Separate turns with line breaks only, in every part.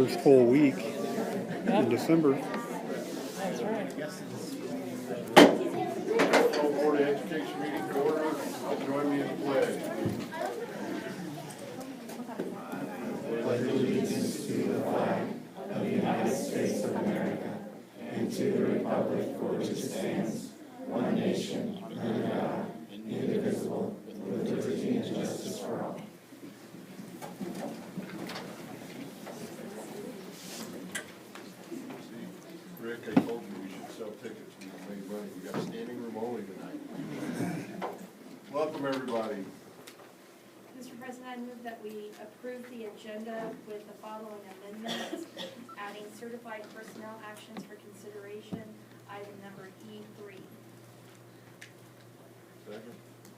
first full week in December.
That's right.
School Board of Education meeting to order. Join me in the pledge. Rick, I told you we should sell tickets. We can make money. We got standing room only tonight. Welcome, everybody.
Mr. President, I move that we approve the agenda with the following amendments, adding certified personnel actions for consideration, item number E3.
Second.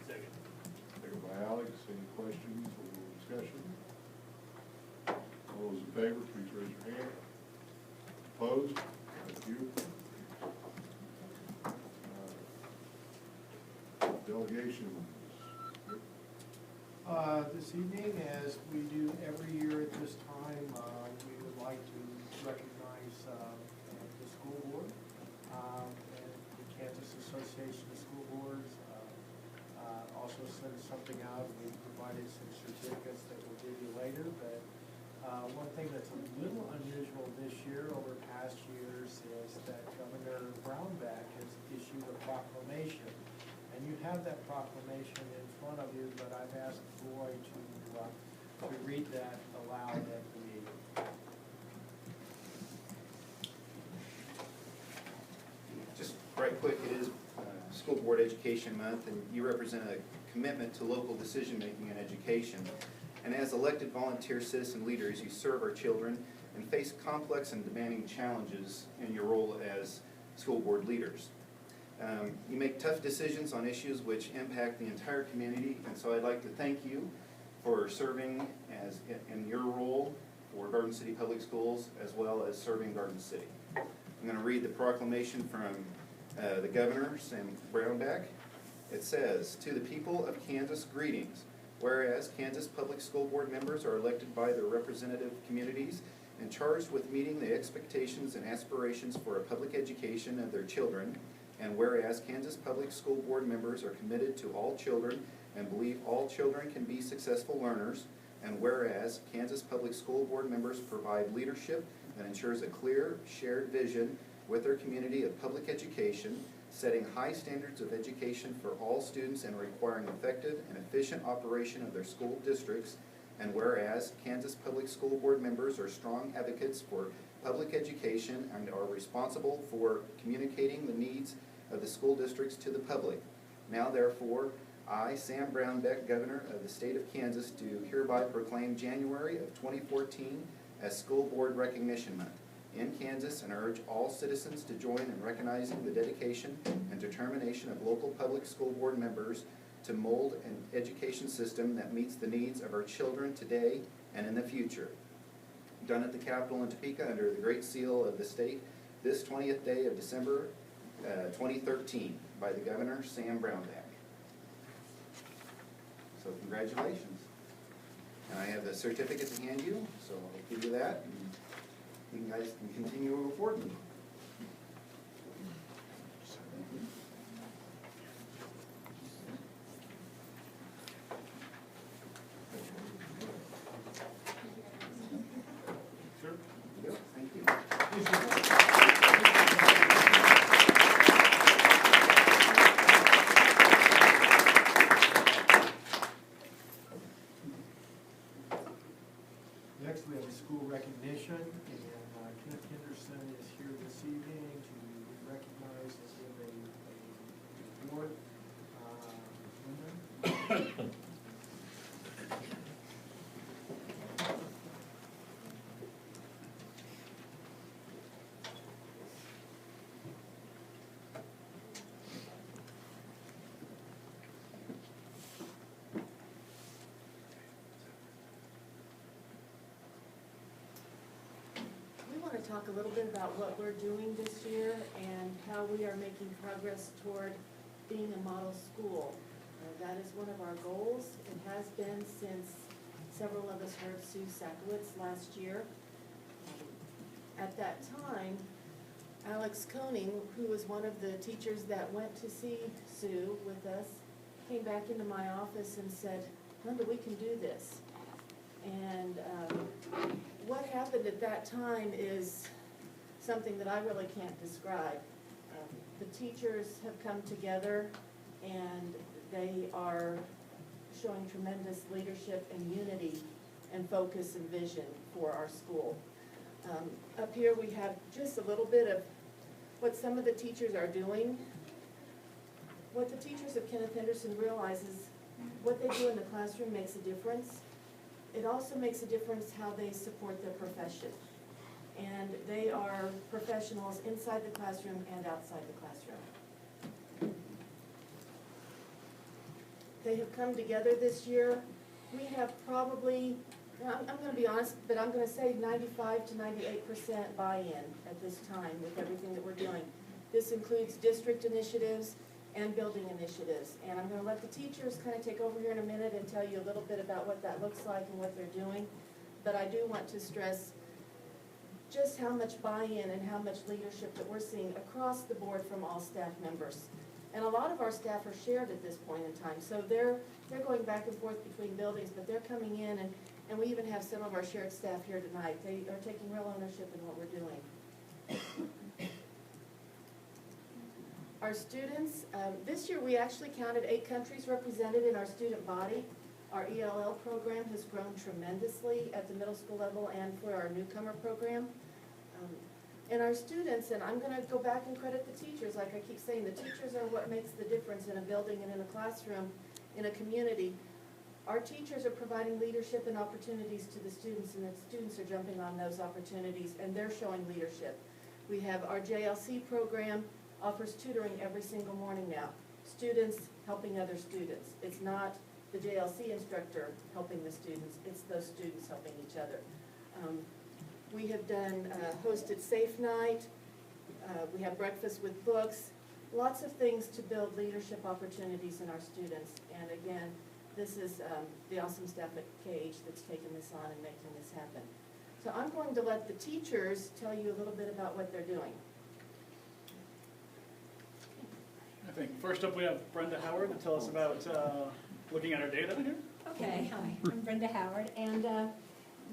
Second by Alex. Any questions or discussion? All those in favor, please raise your hand. Opposed? Thank you. Delegation.
This evening, as we do every year at this time, we would like to recognize the school board and the Kansas Association of School Boards. Also sent something out. We provided some certificates that we'll give you later, but one thing that's a little unusual this year over past years is that Governor Brownback has issued a proclamation. And you have that proclamation in front of you, but I've asked Roy to read that aloud at the meeting.
Just right quick, it is School Board Education Month, and you represent a commitment to local decision-making in education. And as elected volunteer citizen leaders, you serve our children and face complex and demanding challenges in your role as school board leaders. You make tough decisions on issues which impact the entire community, and so I'd like to thank you for serving as in your role for Garden City Public Schools as well as serving Garden City. I'm going to read the proclamation from the Governor, Sam Brownback. It says, "To the people of Kansas, greetings. Whereas Kansas Public School Board members are elected by their representative communities and charged with meeting the expectations and aspirations for a public education of their children, and whereas Kansas Public School Board members are committed to all children and believe all children can be successful learners, and whereas Kansas Public School Board members provide leadership that ensures a clear, shared vision with their community of public education, setting high standards of education for all students and requiring effective and efficient operation of their school districts, and whereas Kansas Public School Board members are strong advocates for public education and are responsible for communicating the needs of the school districts to the public. Now therefore, I, Sam Brownback, Governor of the State of Kansas, do hereby proclaim January of 2014 as School Board Recognition Month in Kansas, and urge all citizens to join in recognizing the dedication and determination of local public school board members to mold an education system that meets the needs of our children today and in the future. Done at the Capitol in Topeka under the Great Seal of the state this 20th day of December 2013 by the Governor, Sam Brownback." So congratulations. And I have the certificate to hand you, so I'll give you that, and you guys can continue reporting.
Sir?
Yep, thank you.
Next, we have a school recognition, and Kenneth Henderson is here this evening to recognize and give a award. Linda?
We want to talk a little bit about what we're doing this year and how we are making progress toward being a model school. That is one of our goals. It has been since several of us heard Sue Sakowitz last year. at that time, Alex Koning, who was one of the teachers that went to see Sue with us, came back into my office and said, Linda, we can do this. And what happened at that time is something that I really can't describe. The teachers have come together and they are showing tremendous leadership and unity and focus and vision for our school. Up here we have just a little bit of what some of the teachers are doing. What the teachers of Kenneth Henderson realize is what they do in the classroom makes a difference. It also makes a difference how they support their profession. And they are professionals inside the classroom and outside the classroom. They have come together this year. We have probably, I'm going to be honest, but I'm going to say 95 to 98% buy-in at this time with everything that we're doing. This includes district initiatives and building initiatives. And I'm going to let the teachers kind of take over here in a minute and tell you a little bit about what that looks like and what they're doing. But I do want to stress just how much buy-in and how much leadership that we're seeing across the board from all staff members. And a lot of our staff are shared at this point in time. So they're going back and forth between buildings, but they're coming in, and we even have some of our shared staff here tonight. They are taking real ownership in what we're doing. Our students, this year we actually counted 8 countries represented in our student body. Our ELL program has grown tremendously at the middle school level and for our newcomer program. And our students, and I'm going to go back and credit the teachers, like I keep saying, the teachers are what makes the difference in a building and in a classroom, in a community. Our teachers are providing leadership and opportunities to the students, and the students are jumping on those opportunities, and they're showing leadership. We have our JLC program offers tutoring every single morning now. Students helping other students. It's not the JLC instructor helping the students, it's those students helping each other. We have done hosted safe night, we have breakfast with books, lots of things to build leadership opportunities in our students. And again, this is the awesome staff at KH that's taken this on and making this happen. So I'm going to let the teachers tell you a little bit about what they're doing.
I think first up we have Brenda Howard to tell us about looking at our data here.
Okay, hi, I'm Brenda Howard, and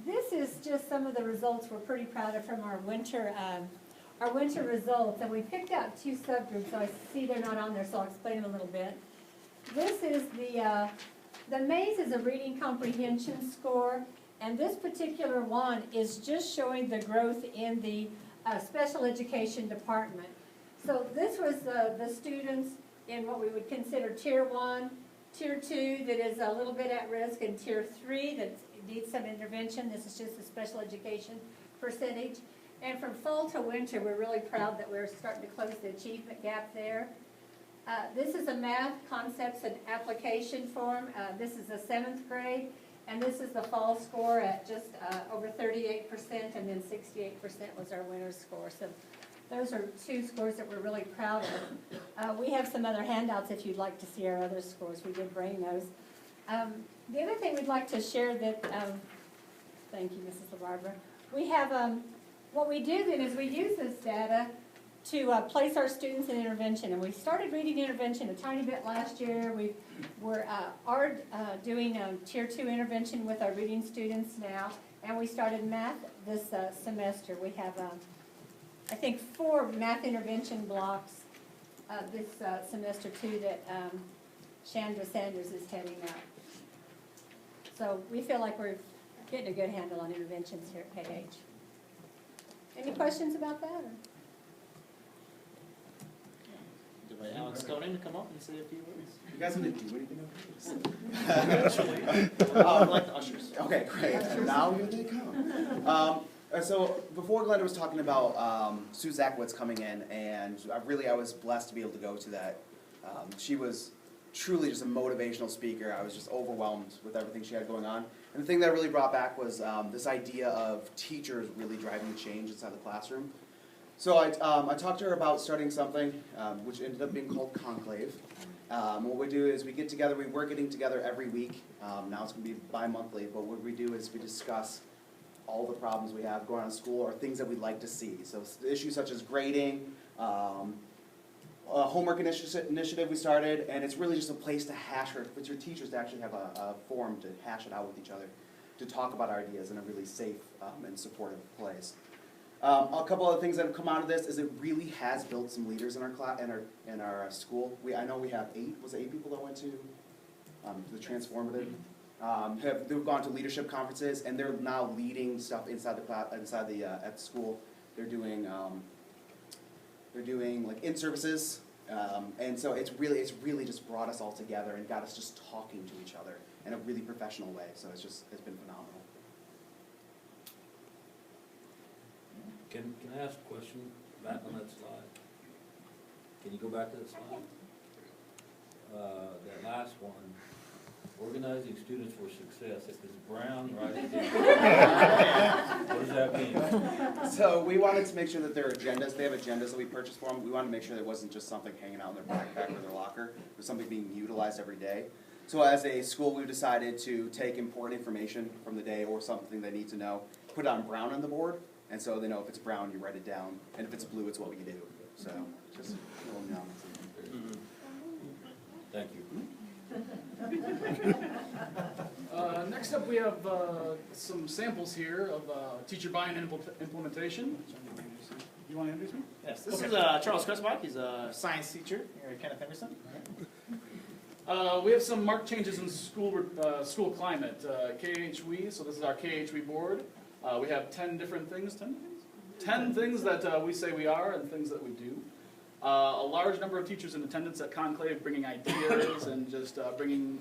this is just some of the results we're pretty proud of from our winter results. And we picked out 2 subgroups, so I see they're not on there, so I'll explain them a little bit. This is the MAIS is a reading comprehension score, and this particular one is just showing the growth in the special education department. So this was the students in what we would consider Tier 1, Tier 2 that is a little bit at risk, and Tier 3 that needs some intervention. This is just the special education percentage. And from fall to winter, we're really proud that we're starting to close the achievement gap there. This is a math concepts and application form. This is the 7th grade, and this is the fall score at just over 38%, and then 68% was our winter score. So those are 2 scores that we're really proud of. We have some other handouts if you'd like to see our other scores. We did bring those. The other thing we'd like to share that, thank you, Mrs. LaBarbera. We have, what we do then is we use this data to place our students in intervention. And we started reading intervention a tiny bit last year. We are doing Tier 2 intervention with our reading students now. And we started math this semester. We have I think 4 math intervention blocks this semester too that Chandra Sanders is heading up. So we feel like we're getting a good handle on interventions here at KH. Any questions about that? Or?
Invite Alex Conan to come up and say a few words.
You guys gonna do anything over
I like the ushers.
Okay, great. Now here they come. So before Glenda was talking about Sue Zakowitz coming in, and I was blessed to be able to go to that. She was truly just a motivational speaker. I was just overwhelmed with everything she had going on. And the thing that really brought back was this idea of teachers really driving the change inside the classroom. So I talked to her about starting something, which ended up being called Conclave. What we do is we get together, we're getting together every week. Now it's going to be bi-monthly, but what we do is we discuss all the problems we have going on in school or things that we'd like to see. So issues such as grading, a homework initiative we started, and it's really just a place to hash it with your teachers, to actually have a forum to hash it out with each other, to talk about our ideas in a really safe and supportive place. A couple other things that have come out of this is it really has built some leaders in our class, in our school. I know we have 8 people that went to the transformative. They've gone to leadership conferences, and they're now leading stuff inside the class, at school. They're doing like in-services, and so it's really just brought us all together and got us just talking to each other in a really professional way. So it's been phenomenal.
Can I ask a question back on that slide? Can you go back to the slide? That last one, organizing students for success. If it's brown, write it down. What does that mean?
So we wanted to make sure that their agendas, they have agendas that we purchased for them. We wanted to make sure there wasn't just something hanging out in their backpack or their locker. It was something being utilized every day. So as a school, we decided to take important information from the day or something they need to know, put it on brown on the board, and so they know if it's brown, you write it down, and if it's blue, it's what we do. So just a little nuance.
Thank you.
Next up, we have some samples here of teacher buy-in and implementation. You want to introduce me?
Yes, this
Okay.
is Charles Kresbach. He's a science teacher here at Kenneth Henderson.
We have some marked changes in school climate. KHW, so this is our KHW board. We have 10 different things, 10 things that we say we are and things that we do. A large number of teachers in attendance at Conclave bringing ideas and just bringing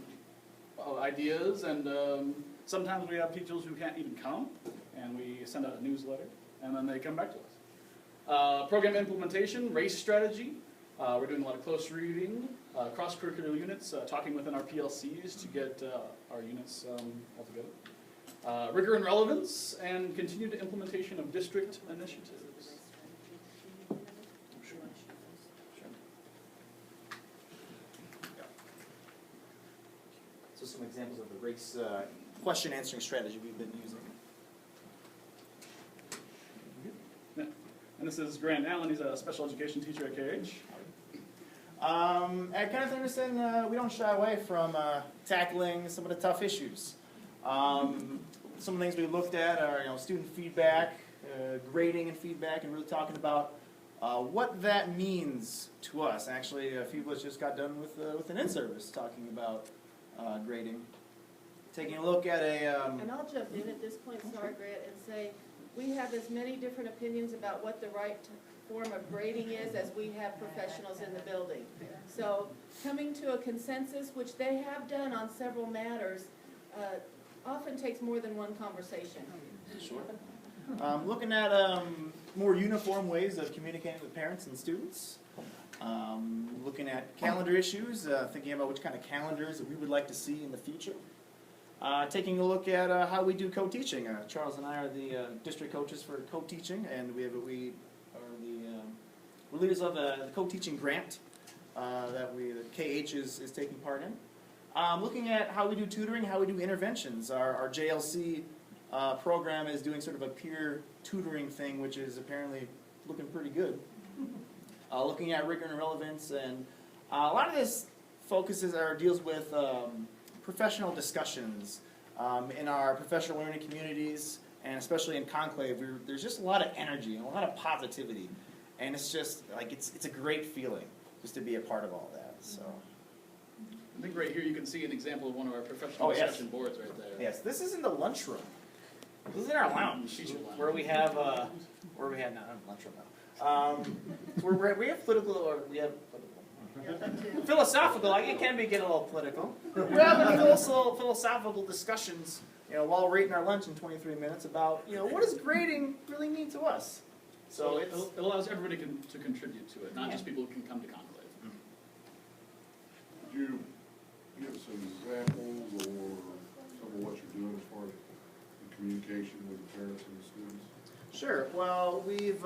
ideas, and sometimes we have teachers who can't even come, and we send out a newsletter, and then they come back to us. Program implementation, race strategy. We're doing a lot of close reading, cross-curricular units, talking within our PLCs to get our units all together. Rigor and relevance, and continued implementation of district initiatives.
So some examples of the race question answering strategy we've been using.
And this is Grant Allen. He's a special education teacher at KH.
At Kenneth Henderson, we don't shy away from tackling some of the tough issues. Some of the things we looked at are student feedback, grading and feedback, and really talking about what that means to us. Actually, a few of us just got done with an in-service talking about grading. Taking a look at
And I'll jump in at this point, sorry, Grant, and say, we have as many different opinions about what the right form of grading is as we have professionals in the building. So coming to a consensus, which they have done on several matters, often takes more than one conversation.
Sure. Looking at more uniform ways of communicating with parents and students. Looking at calendar issues, thinking about which kind of calendars that we would like to see in the future. Taking a look at how we do co-teaching. Charles and I are the district coaches for co-teaching, and we are we're leaders of the co-teaching grant that KH is taking part in. Looking at how we do tutoring, how we do interventions. Our JLC program is doing sort of a peer tutoring thing, which is apparently looking pretty good. Looking at rigor and relevance, and a lot of this deals with professional discussions in our professional learning communities, and especially in Conclave. There's just a lot of energy and a lot of positivity, and it's just like it's a great feeling just to be a part of all that. So.
I think right here you can see an example of one of our professional discussion boards right there.
Yes, this is in the lunchroom. This is in our lounge, where we have not lunchroom now. We have political, or we have philosophical. It can be getting a little political. We're having philosophical discussions, while we're eating our lunch in 23 minutes about, what does grading really mean to us?
So it allows everybody to contribute to it, not just people who can come to Conclave.
Could you give some examples or some of what you're doing as far as the communication with the parents and the students?
Sure. Well, we've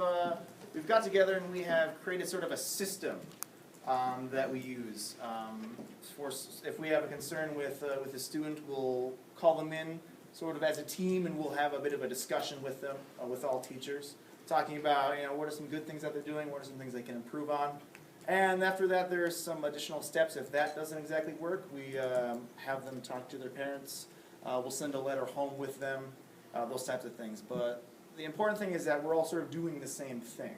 got together and we have created sort of a system that we use. If we have a concern with a student, we'll call them in, sort of as a team, and we'll have a bit of a discussion with them, with all teachers, talking about, what are some good things that they're doing, what are some things they can improve on. And after that, there are some additional steps. If that doesn't exactly work, we have them talk to their parents. We'll send a letter home with them, those types of things. But the important thing is that we're all sort of doing the same thing.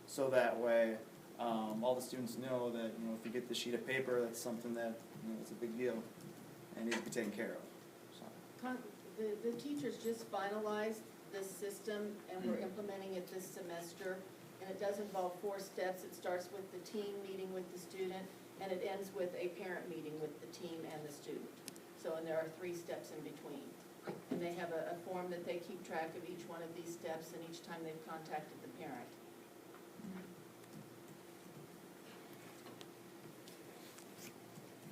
So that way, all the students know that, if you get the sheet of paper, that's something that, it's a big deal and needs to be taken care of. So.
The teachers just finalized this system, and we're implementing it this semester. And it does involve 4 steps. It starts with the team meeting with the student, and it ends with a parent meeting with the team and the student. So, and there are 3 steps in between. And they have a form that they keep track of each one of these steps and each time they've contacted the parent.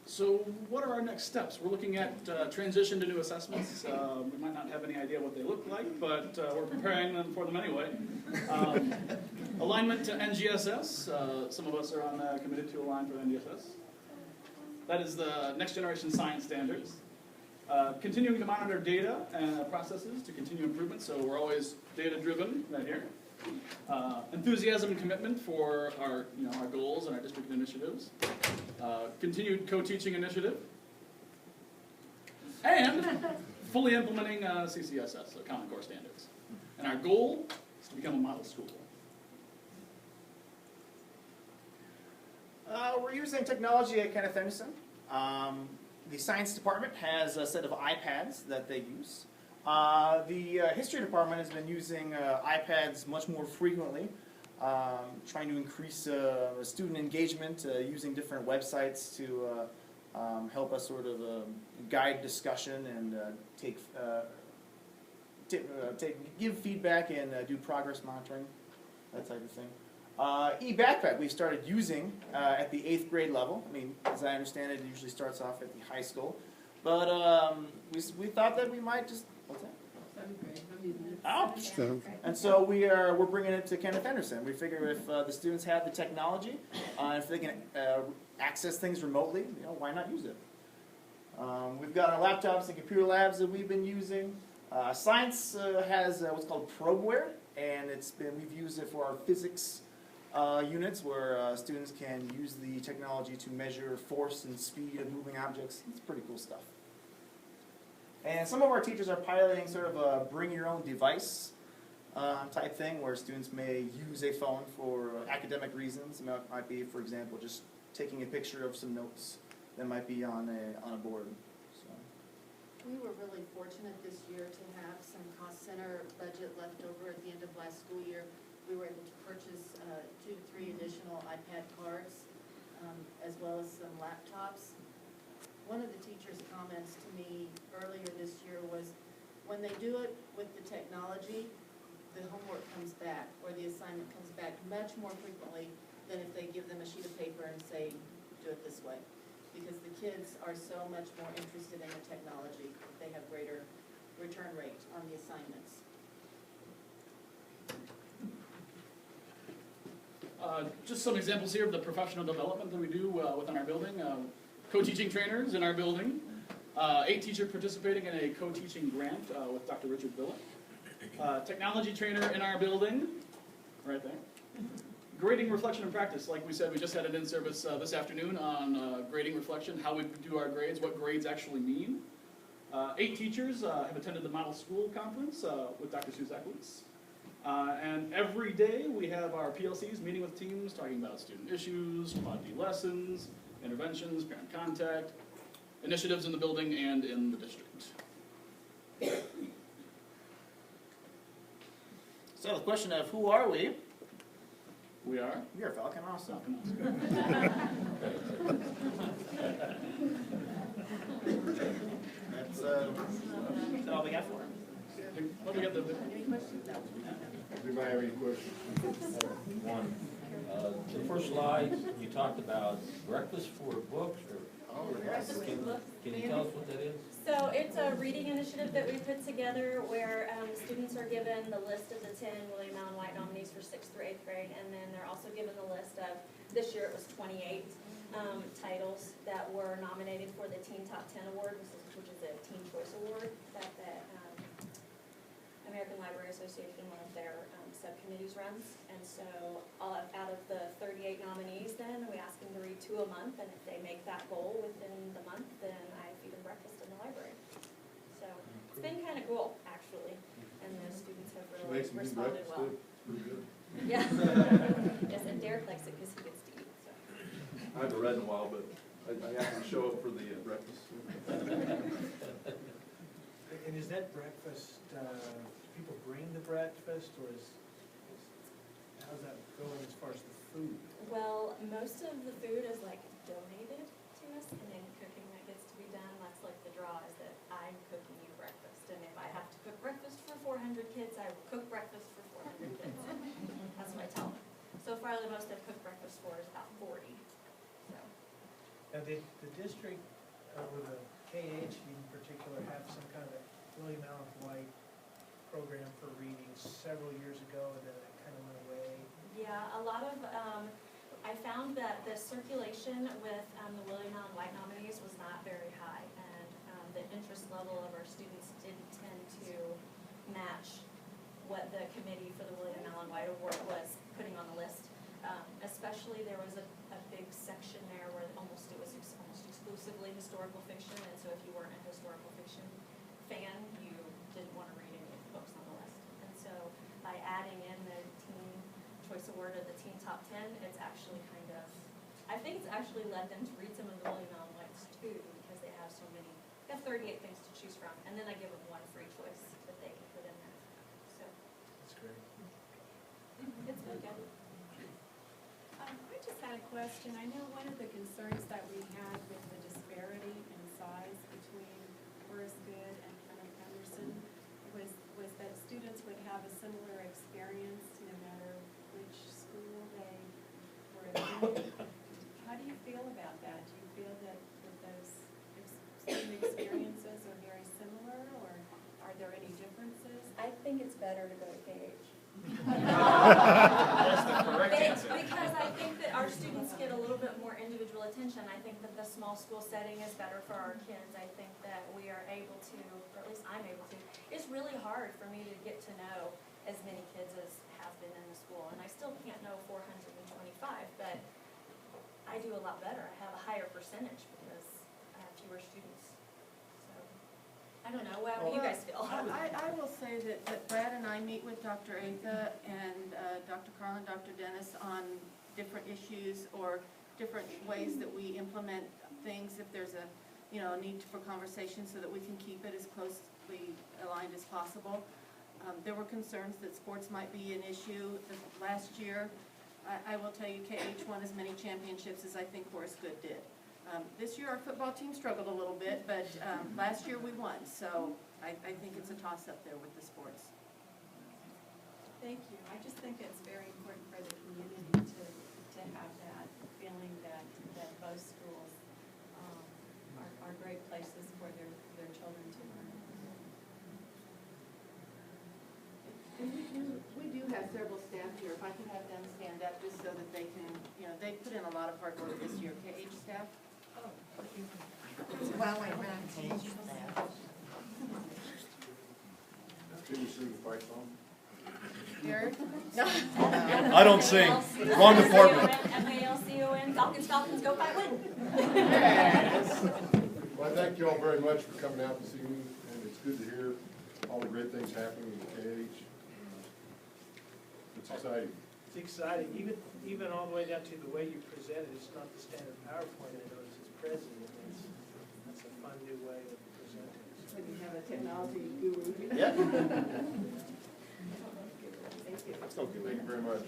So what are our next steps? We're looking at transition to new assessments. We might not have any idea what they look like, but we're preparing them for them anyway. Alignment to NGSS. Some of us are committed to align for NGSS. That is the next generation science standards. Continuing to monitor data and processes to continue improvement, so we're always data driven right here. Enthusiasm and commitment for our goals and our district initiatives. Continued co-teaching initiative. And fully implementing CCSS, so Common Core Standards. And our goal is to become a model school.
We're using technology at Kenneth Henderson. The science department has a set of iPads that they use. The history department has been using iPads much more frequently, trying to increase student engagement using different websites to help us sort of guide discussion and give feedback and do progress monitoring, that type of thing. E-backpack we started using at the 8th grade level. I mean, as I understand it, it usually starts off at the high school. But we thought that we might just, what's that?
7th grade. I'm using it.
Ouch!
So,
And so we're bringing it to Kenneth Henderson. We figure if the students have the technology, if they can access things remotely, why not use it? We've got our laptops and computer labs that we've been using. Science has what's called probeware, and we've used it for our physics units where students can use the technology to measure force and speed of moving objects. It's pretty cool stuff. And some of our teachers are piloting sort of a bring your own device type thing where students may use a phone for academic reasons. It might be, for example, just taking a picture of some notes that might be on a board. So.
We were really fortunate this year to have some cost center budget left over at the end of last school year. We were able to purchase 2 to 3 additional iPad cards, as well as some laptops. One of the teachers' comments to me earlier this year was, when they do it with the technology, the homework comes back, or the assignment comes back much more frequently than if they give them a sheet of paper and say, do it this way. Because the kids are so much more interested in the technology, they have greater return rate on the assignments.
Just some examples here of the professional development that we do within our building. Co-teaching trainers in our building. 8 teachers participating in a co-teaching grant with Dr. Richard Billett. Technology trainer in our building, right there. Grading, reflection, and practice. Like we said, we just had an in-service this afternoon on grading reflection, how we do our grades, what grades actually mean. 8 teachers have attended the Model School Conference with Dr. Suzakowicz. And every day we have our PLCs meeting with teams, talking about student issues, Quad D lessons, interventions, parent contact, initiatives in the building and in the district.
So the question of who are we?
We are
You're Falcon, awesome. That's all we got for him.
Let me get the.
Any questions? No.
Does anybody have any questions?
One, the first slide, you talked about breakfast for books, or,
Oh, yes.
can you tell us what that is?
So it's a reading initiative that we put together where students are given the list of the 10 William Allen White nominees for 6th through 8th grade, and then they're also given the list of, this year it was 28, titles that were nominated for the Teen Top 10 Award, which is a Teen Choice Award that the American Library Association, one of their subcommittees runs. And so out of the 38 nominees then, we ask them to read 2 a month, and if they make that goal within the month, then I feed them breakfast in the library. So it's been kind of cool, actually, and the students have
She
really
makes some good
responded
breakfast
well.
too. It's pretty good.
Yeah. Yes, and Derek likes it because he gets to eat, so.
I haven't read in a while, but I have to show up for the breakfast.
And is that breakfast, do people bring the breakfast, or how's that going as far as the food?
Well, most of the food is like donated to us, and then cooking that gets to be done, that's like the draw, is that I'm cooking you breakfast. And if I have to cook breakfast for 400 kids, I will cook breakfast for 400 kids. That's what I tell them. So far, the most I've cooked breakfast for is about 40. So.
Now, the district, or the KH in particular, have some kind of a William Allen White program for reading several years ago, and then it kind of went away.
Yeah, a lot of, I found that the circulation with the William Allen White nominees was not very high, and the interest level of our students didn't tend to match what the committee for the William Allen White Award was putting on the list. Especially there was a big section there where it was almost exclusively historical fiction, and so if you weren't a historical fiction fan, you didn't want to read any of the books on the list. And so by adding in the Teen Choice Award or the Teen Top 10, it's actually kind of, I think it's actually led them to read some of the William Allen Whites too, because they have so many, they have 38 things to choose from, and then I give them one free choice that they can put in there. So
That's great.
it's been good.
I just had a question. I know one of the concerns that we had with the disparity in size between Horace Good and Kenneth Henderson was that students would have a similar experience no matter which school they were attending. How do you feel about that? Do you feel that those student experiences are very similar, or are there any differences?
I think it's better to go to KH.
That's the correct answer.
Because I think that our students get a little bit more individual attention. I think that the small school setting is better for our kids. I think that we are able to, or at least I'm able to. It's really hard for me to get to know as many kids as have been in the school, and I still can't know 425, but I do a lot better. I have a higher percentage because I have fewer students. So, I don't know, how do you guys feel?
I will say that Brad and I meet with Dr. Atha and Dr. Carl and Dr. Dennis on different issues or different ways that we implement things if there's a need for conversation, so that we can keep it as closely aligned as possible. There were concerns that sports might be an issue. Last year, I will tell you, KH won as many championships as I think Horace Good did. This year, our football team struggled a little bit, but last year we won, so I think it's a toss-up there with the sports.
Thank you. I just think it's very important for the community to have that feeling that both schools are great places for their children to learn.
And we do have several staff here. If I could have them stand up just so that they can, they put in a lot of hard work this year. KH staff?
Well, wait, we're not changing that.
Can you sing the fight song?
Derek?
I don't sing. Wrong department.
FALCON, Falcons, Go Fight Win.
Well, I thank you all very much for coming out this evening, and it's good to hear all the great things happening in KH. It's exciting.
It's exciting, even all the way down to the way you present it. It's not the standard PowerPoint I noticed as president. That's a fun new way of presenting.
When you have a technology guru.
Yeah.
Thank you.
Let's go,
Thank you very much.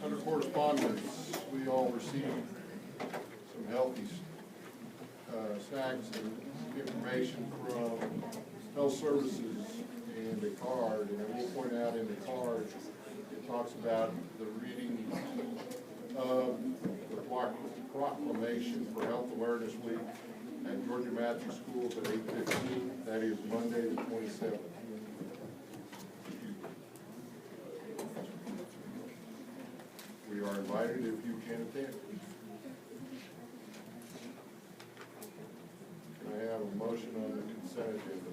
Under correspondence, we all received some healthy snacks and information from health services and a card. And I will point out in the card, it talks about the reading of the proclamation for Health Awareness Week at Georgia Mathews Schools at 8:15. That is Monday, the 27th. We are invited if you can attend. Can I have a motion on the consent agenda?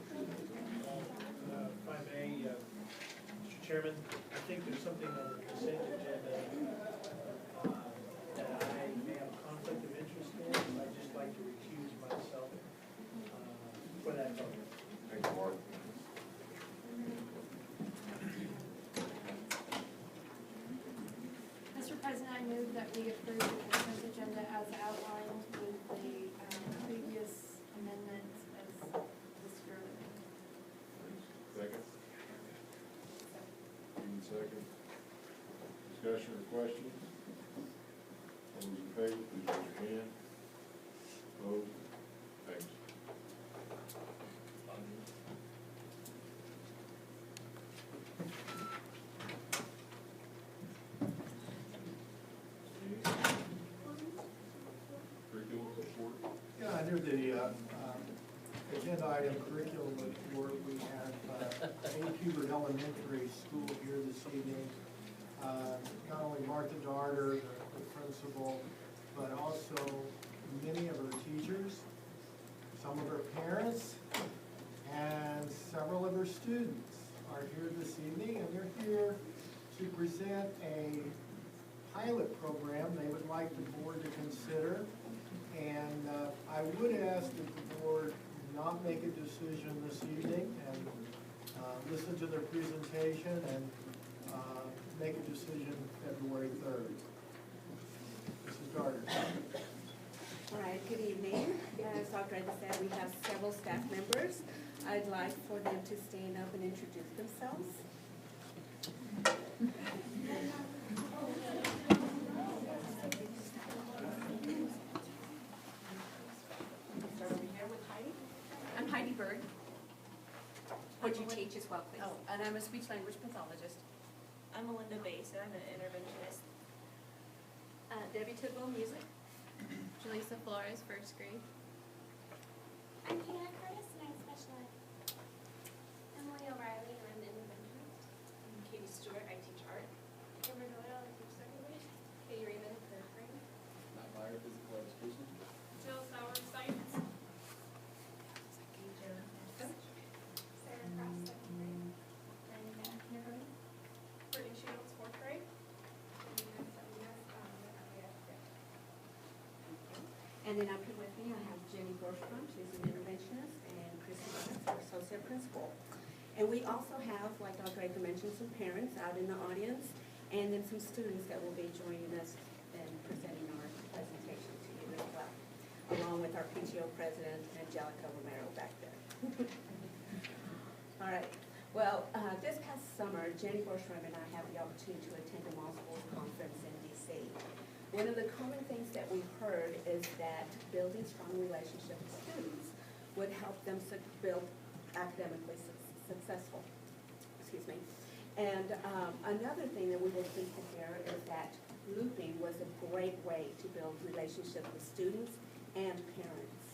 If I may, Mr. Chairman, I think there's something on the consent agenda that I may have a conflict of interest in. I'd just like to recuse myself for that vote.
Thank you, Mark.
Mr. President, I move that we approve the consent agenda as outlined with the previous amendments as described.
Second? Dean, second. Discussion or questions? All those in favor, please raise your hand. Opposed? Thanks. Curriculum report?
Yeah, under the agenda item curriculum report, we have A. Hubert Elementary School here this evening. Not only Martha Darter, the principal, but also many of her teachers, some of her parents, and several of her students are here this evening, and they're here to present a pilot program they would like the board to consider. And I would ask that the board not make a decision this evening and listen to their presentation and make a decision February 3rd. Mrs. Darter.
All right, good evening. As Dr. Ed said, we have several staff members. I'd like for them to stand up and introduce themselves. Start over here with Heidi.
I'm Heidi Berg.
Would you teach as well, please?
Oh, and I'm a speech language pathologist.
I'm Melinda Baser, I'm an interventionist. Debbie Tidwell, music.
Jaleesa Flores, first grade.
I'm Kiana Curtis and I'm special ed. Emily O'Reilly and I'm an interventionist.
I'm Katie Stewart, I teach art.
Kimber Doyle, I teach second grade.
Katie Raymond, third grade.
Matt Meyer, physical education.
Jill Sauer, science. Sarah Cross, second grade. And kindergarten. Brittany Shields, fourth grade.
And then up here with me, I have Jenny Borstrom, she's an interventionist, and Chrissy Roberts, our associate principal. And we also have, like Dr. Aker mentioned, some parents out in the audience, and then some students that will be joining us and presenting our presentation to you as well, along with our PTO president, Angelica Romero, back there. All right. Well, this past summer, Jenny Borstrom and I had the opportunity to attend a Mall Schools conference in D.C. One of the common things that we heard is that building strong relationships with students would help them build academically successful. Excuse me. And another thing that we were pleased to hear is that looping was a great way to build relationships with students and parents.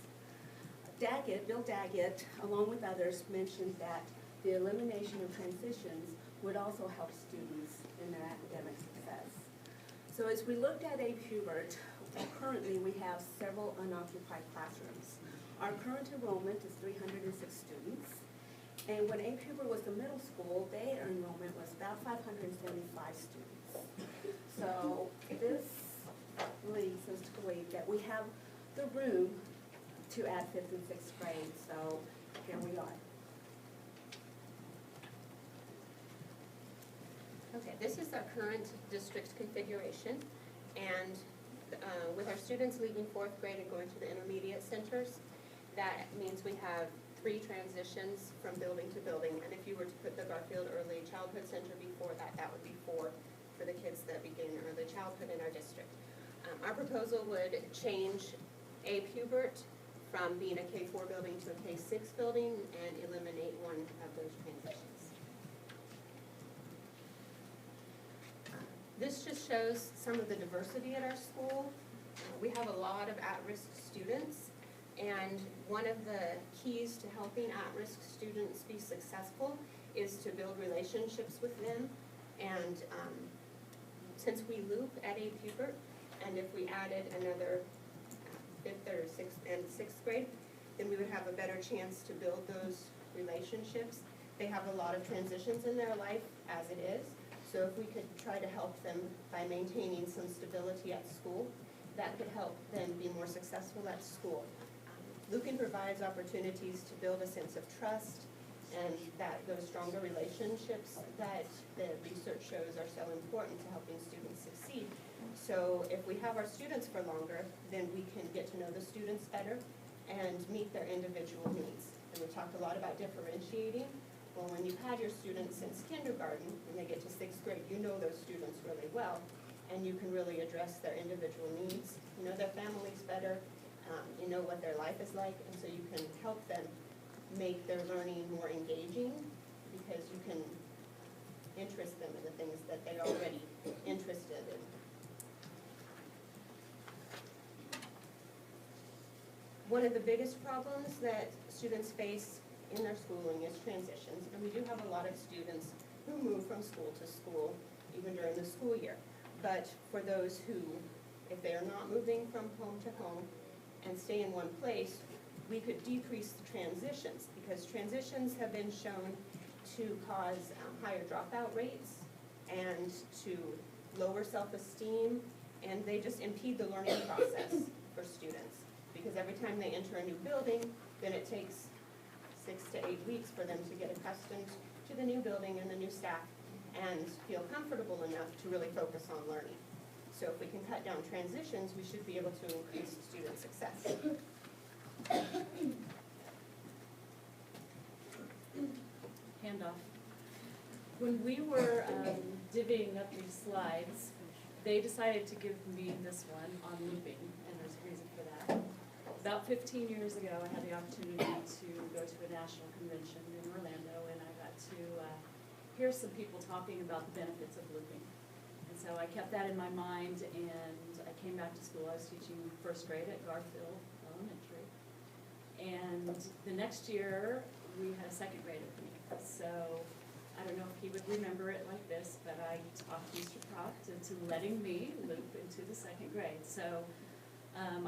Bill Daggett, along with others, mentioned that the elimination of transitions would also help students in their academic success. So as we looked at Abe Hubert, currently we have several unoccupied classrooms. Our current enrollment is 306 students. And when Abe Hubert was the middle school, their enrollment was about 575 students. So this leads us to believe that we have the room to add 5th and 6th grade. So here we are.
Okay, this is our current district configuration, and with our students leaving 4th grade and going to the intermediate centers, that means we have 3 transitions from building to building, and if you were to put the Garfield Early Childhood Center before that, that would be 4 for the kids that begin early childhood in our district. Our proposal would change Abe Hubert from being a K-4 building to a K-6 building and eliminate one of those transitions. This just shows some of the diversity at our school. We have a lot of at-risk students. And one of the keys to helping at-risk students be successful is to build relationships with them. And since we loop at A. Hubert, and if we added another fifth or sixth grade, then we would have a better chance to build those relationships. They have a lot of transitions in their life as it is, so if we could try to help them by maintaining some stability at school, that could help them be more successful at school. Looping provides opportunities to build a sense of trust, and that those stronger relationships that the research shows are so important to helping students succeed. So if we have our students for longer, then we can get to know the students better and meet their individual needs. And we talked a lot about differentiating. Well, when you've had your students since kindergarten, and they get to sixth grade, you know those students really well, and you can really address their individual needs. You know their families better, you know what their life is like, and so you can help them make their learning more engaging, because you can interest them in the things that they're already interested in. One of the biggest problems that students face in their schooling is transitions, and we do have a lot of students who move from school to school, even during the school year. But for those who, if they are not moving from home to home and stay in one place, we could decrease the transitions, because transitions have been shown to cause higher dropout rates and to lower self-esteem, and they just impede the learning process for students. Because every time they enter a new building, then it takes 6 to 8 weeks for them to get accustomed to the new building and the new staff and feel comfortable enough to really focus on learning. So if we can cut down transitions, we should be able to increase student success.
Handoff. When we were divvying up these slides, they decided to give me this one on looping, and there's a reason for that. About 15 years ago, I had the opportunity to go to a national convention in Orlando, and I got to hear some people talking about the benefits of looping. And so I kept that in my mind, and I came back to school. I was teaching first grade at Garfield Elementary. And the next year, we had a second grader for me. So I don't know if he would remember it like this, but I talked Mr. Croft into letting me loop into the second grade. So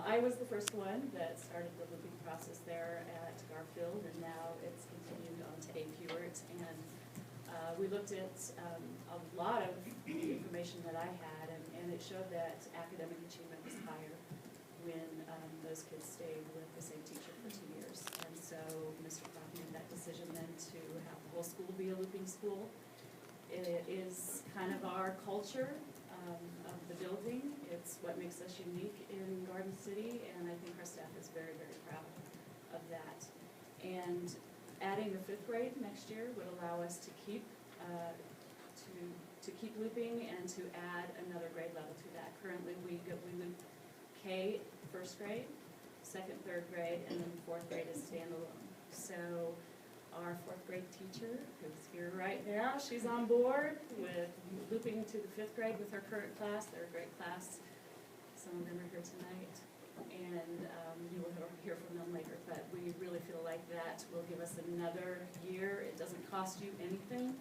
I was the first one that started the looping process there at Garfield, and now it's continued on to A. Hubert. And we looked at a lot of the information that I had, and it showed that academic achievement was higher when those kids stayed with the same teacher for 2 years. And so Mr. Croft made that decision then to have the whole school be a looping school. It is kind of our culture of the building. It's what makes us unique in Garden City, and I think our staff is very, very proud of that. And adding the fifth grade next year would allow us to keep keep looping and to add another grade level to that. Currently, we loop K first grade, second, third grade, and then fourth grade is standalone. So our fourth grade teacher, who's here right now, she's on board with looping to the fifth grade with her current class. They're a great class. Some of them are here tonight, and you will hear from them later. But we really feel like that will give us another year. It doesn't cost you anything,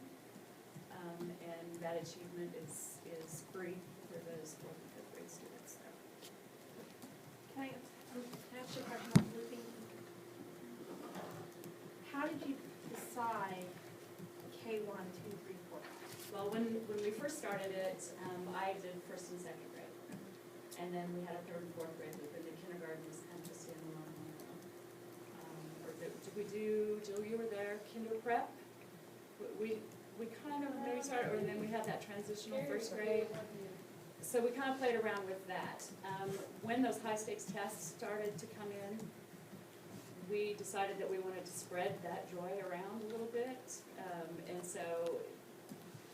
and that achievement is free for those fourth and fifth grade students. So.
Can I ask you a question about looping? How did you decide K1, 2, 3, 4?
Well, when we first started it, I did first and second grade. And then we had a third and fourth grade loop, and the kindergarten was kind of just in the or did we do, Jill, you were there, kinder prep? We kind of maybe started, or then we had that transitional first grade. So we kind of played around with that. When those high stakes tests started to come in, we decided that we wanted to spread that joy around a little bit. And so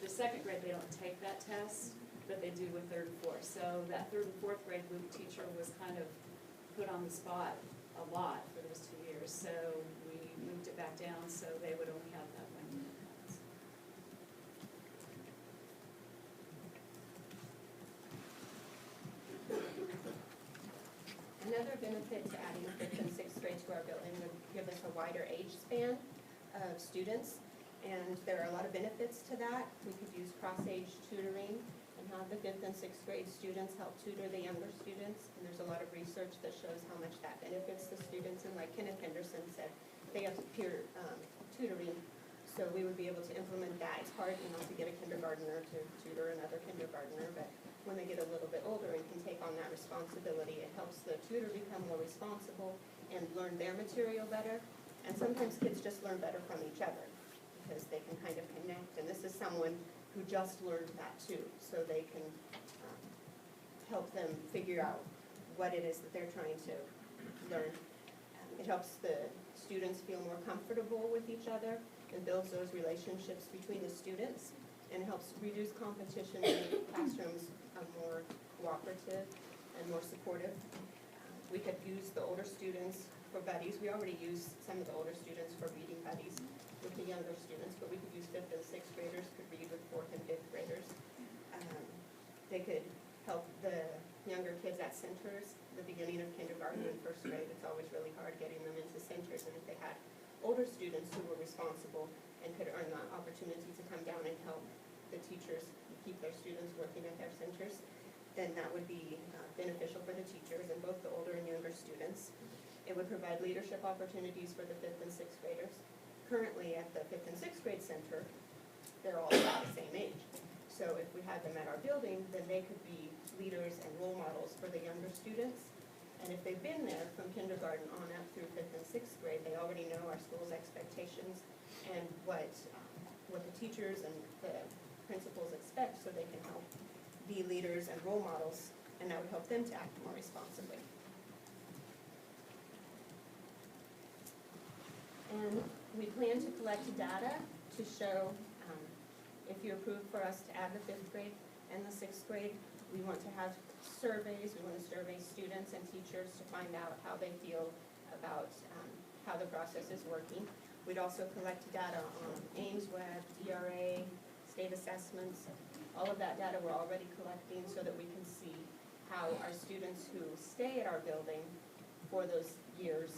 the second grade, they don't take that test, but they do with third and fourth. So that third and fourth grade loop teacher was kind of put on the spot a lot for those 2 years. So we moved it back down so they would only have that 1 unit.
Another benefit to adding 5th and 6th grade to our building would give us a wider age span of students, and there are a lot of benefits to that. We could use cross-age tutoring and have the 5th and 6th grade students help tutor the younger students, and there's a lot of research that shows how much that benefits the students, and like Kenneth Henderson said, they have peer tutoring, so we would be able to implement that. It's hard, to get a kindergartner to tutor another kindergartner, but when they get a little bit older and can take on that responsibility, it helps the tutor become more responsible and learn their material better. And sometimes kids just learn better from each other because they can kind of connect. And this is someone who just learned that too, so they can help them figure out what it is that they're trying to learn. It helps the students feel more comfortable with each other and builds those relationships between the students, and helps reduce competition and make classrooms more cooperative and more supportive. We could use the older students for buddies. We already use some of the older students for reading buddies with the younger students, but we could use 5th and 6th graders could read with 4th and 5th graders. They could help the younger kids at centers, the beginning of kindergarten and 1st grade. It's always really hard getting them into centers, and if they had older students who were responsible and could earn the opportunity to come down and help the teachers keep their students working at their centers, then that would be beneficial for the teachers and both the older and younger students. It would provide leadership opportunities for the 5th and 6th graders. Currently at the 5th and 6th grade center, they're all about the same age. So if we had them at our building, then they could be leaders and role models for the younger students. And if they've been there from kindergarten on up through 5th and 6th grade, they already know our school's expectations and what the teachers and the principals expect, so they can help be leaders and role models, and that would help them to act more responsibly. And we plan to collect data to show if you approve for us to add the 5th grade and the 6th grade, we want to have surveys. We want to survey students and teachers to find out how they feel about how the process is working. We'd also collect data on Ames Web, DRA, state assessments. All of that data we're already collecting so that we can see how our students who stay at our building for those years,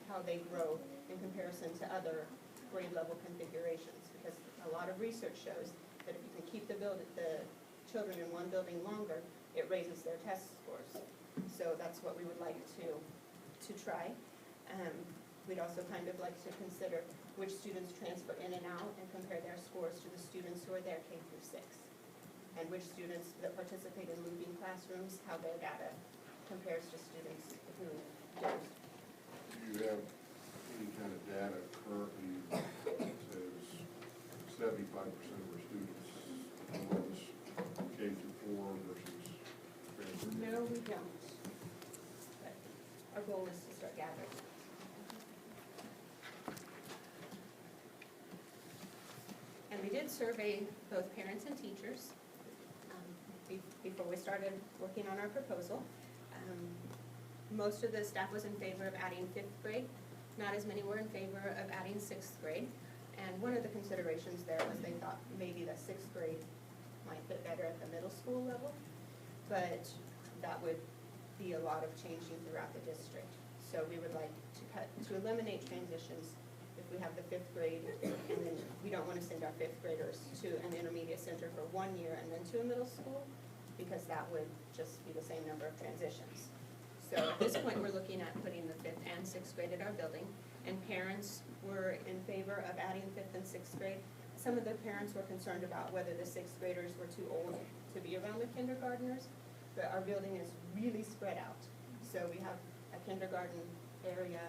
how they grow in comparison to other grade level configurations. Because a lot of research shows that if you can keep the children in one building longer, it raises their test scores. So that's what we would like to try. We'd also kind of like to consider which students transfer in and out and compare their scores to the students who are there K through 6. And which students that participate in moving classrooms, how their data compares to students who don't.
Do you have any kind of data currently that says 75% of our students enroll K through 4 versus transfer?
No, we don't. But our goal is to start gathering. And we did survey both parents and teachers before we started working on our proposal. Most of the staff was in favor of adding 5th grade. Not as many were in favor of adding 6th grade. And one of the considerations there was they thought maybe the 6th grade might fit better at the middle school level, but that would be a lot of changing throughout the district. So we would like to eliminate transitions if we have the 5th grade, and then we don't want to send our 5th graders to an intermediate center for 1 year and then to a middle school, because that would just be the same number of transitions. So at this point, we're looking at putting the 5th and 6th grade at our building, and parents were in favor of adding 5th and 6th grade. Some of the parents were concerned about whether the 6th graders were too old to be around the kindergartners, but our building is really spread out. So we have a kindergarten area,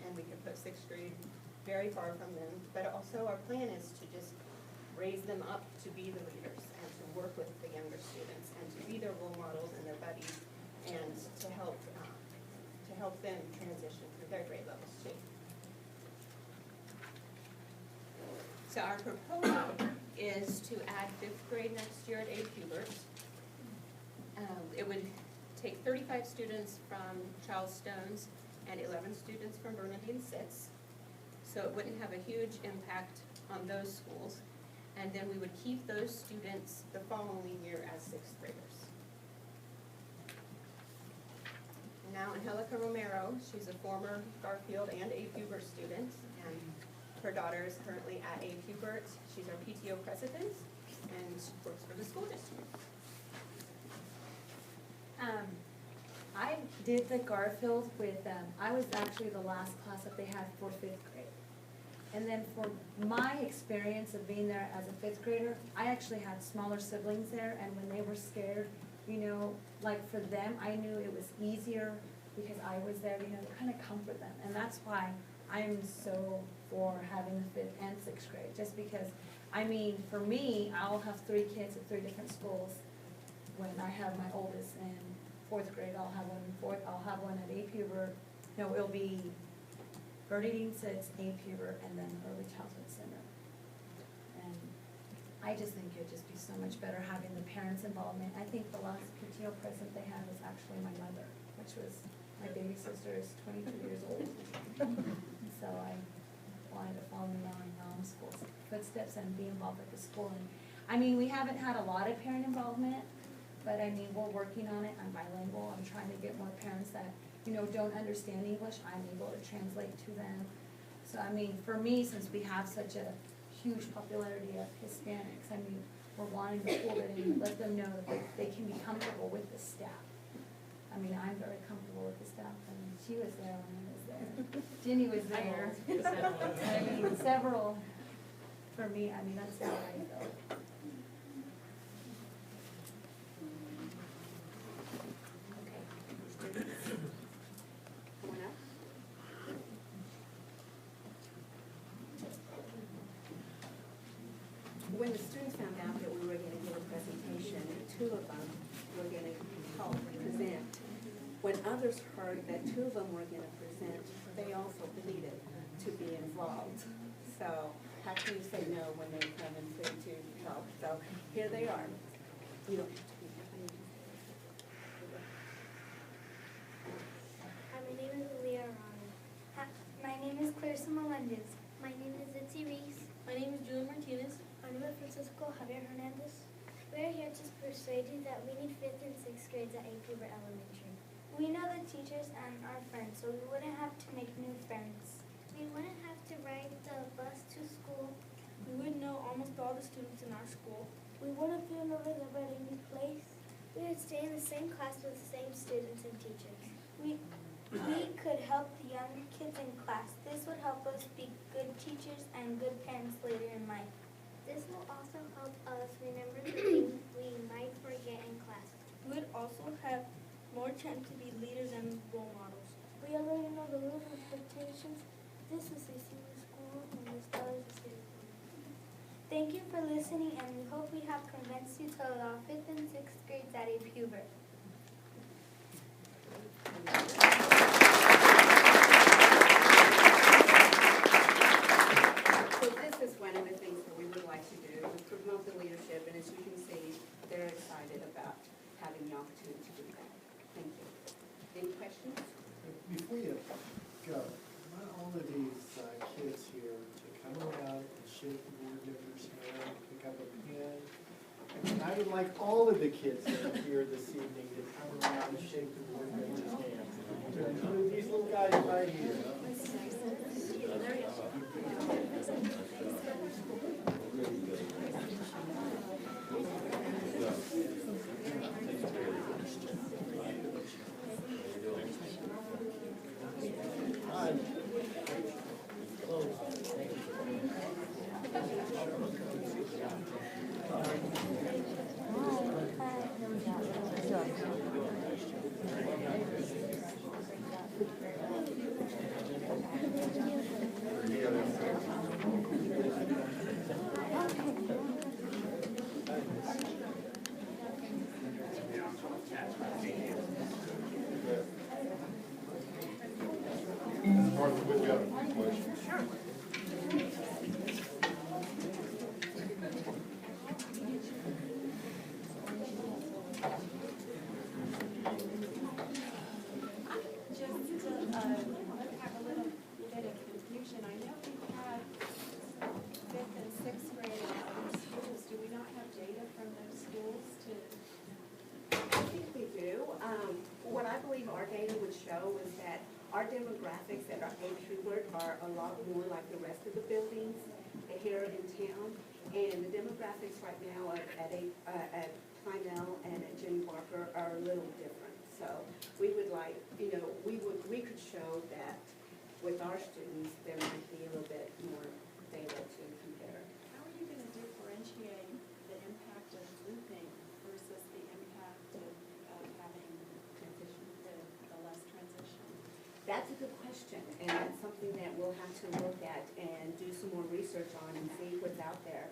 and we could put 6th grade very far from them, but also our plan is to just raise them up to be the leaders and to work with the younger students and to be their role models and their buddies, and to help them transition through their grade levels too. So our proposal is to add 5th grade next year at A. Hubert. It would take 35 students from Charles Stone's and 11 students from Bernadine Sitz. So it wouldn't have a huge impact on those schools. And then we would keep those students the following year as 6th graders. now Angelica Romero. She's a former Garfield and A. Hubert student, and her daughter is currently at A. Hubert. She's our PTO president and works for the school district.
I did the Garfield with, I was actually the last class that they had for fifth grade. And then for my experience of being there as a fifth grader, I actually had smaller siblings there, and when they were scared, you know, like for them, I knew it was easier because I was there, you know, to kind of comfort them. And that's why I'm so for having the fifth and sixth grade, just because, I mean, for me, I'll have 3 kids at 3 different schools. When I have my oldest in 4th grade, I'll have one at A. Hubert. No, it'll be Bernadine Sitz, A. Hubert, and then Early Childhood Center. And I just think it'd just be so much better having the parents' involvement. I think the last PTO president they had was actually my mother, which was, my baby sister is 22 years old. So I wanted to follow in my mom's footsteps and be involved with the school. And I mean, we haven't had a lot of parent involvement, but I mean, we're working on it. I'm bilingual. I'm trying to get more parents that, you know, don't understand English. I'm able to translate to them. So I mean, for me, since we have such a huge popularity of Hispanics, I mean, we're wanting to pull it in and let them know that they can be comfortable with the staff. I mean, I'm very comfortable with the staff. I mean, she was there when I was there. Ginny was there. I mean, several, for me, I mean, that's how I feel.
When the students found out that we were going to give a presentation, 2 of them were going to help present. When others heard that 2 of them were going to present, they also pleaded to be involved. So how can you say no when they come and say to help? So here they are. You don't have to be.
Hi, my name is Leah Rana. Hi, my name is Clarissa Melendez. My name is Itzi Reese. My name is Julie Martinez. My name is Francisco Javier Hernandez. We are here to persuade you that we need 5th and 6th grades at A. Hubert Elementary. We know the teachers and our friends, so we wouldn't have to make new friends. We wouldn't have to ride the bus to school. We would know almost all the students in our school. We wouldn't feel nervous about a new place. We would stay in the same class with the same students and teachers. We could help the younger kids in class. This would help us be good teachers and good parents later in life. This will also help us remember the things we might forget in class. We would also have more chance to be leaders and role models. We already know the rules and expectations. This is a senior school and the stars is here. Thank you for listening, and we hope we have convinced you to allow 5th and 6th grades at A. Hubert.
So this is one of the things that we would like to do, promote the leadership, and as you can see, they're excited about having the opportunity to do that. Thank you. Any questions?
Before you go, I want all of these kids here to come around and shake the board member's hand, pick up a pen. And I would like all of the kids that are here this evening to come around and shake the board member's hand. Include these little guys right here.
Martha, we've got a few questions.
Just to have a little bit of confusion, I know we have 5th and 6th grade in other schools. Do we not have data from those schools to?
I think we do. What I believe our data would show demographics at our H. Hubert are a lot more like the rest of the buildings here in town. And the demographics right now at Plymouth and at Jenny Barker are a little different. So we would like, we could show that with our students, there might be a little bit more data to compare.
How are you gonna differentiate the impact of looping versus the impact of having the less transition?
That's a good question, and that's something that we'll have to look at and do some more research on and see what's out there.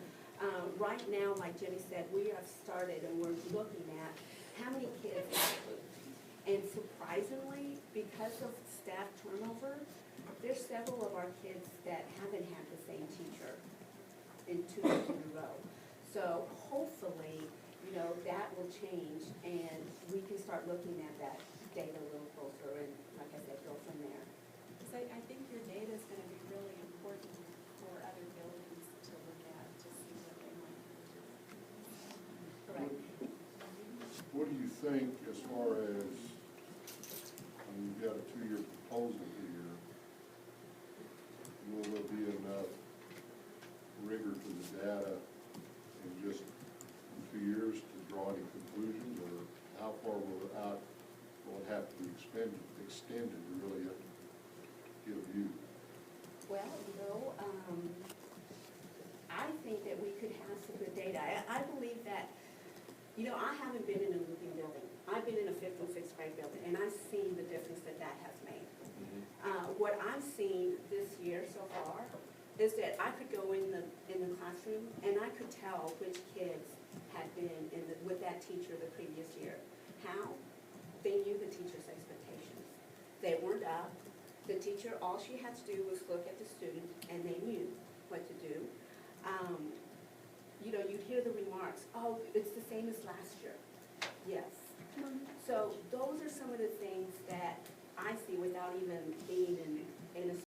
Right now, like Jenny said, we have started and we're looking at how many kids have looped. And surprisingly, because of staff turnover, there's several of our kids that haven't had the same teacher in 2 years in a row. So hopefully, that will change and we can start looking at that data a little closer and, like I said, go from there.
Because I think your data is gonna be really important for other buildings to look at, to see what they might do.
Correct.
What do you think as far as, you've got a 2-year proposal here, will there be enough rigor to the data in just 2 years to draw any conclusions, or how far will it have to be extended to really get a view?
Well, I think that we could have some good data. I believe that, I haven't been in a looping building. I've been in a 5th and 6th grade building, and I've seen the difference that has made. What I've seen this year so far is that I could go in the classroom and I could tell which kids had been with that teacher the previous year. How? They knew the teacher's expectations. They weren't up. The teacher, all she had to do was look at the student and they knew what to do. You'd hear the remarks, oh, it's the same as last year. Yes. So those are some of the things that I see without even being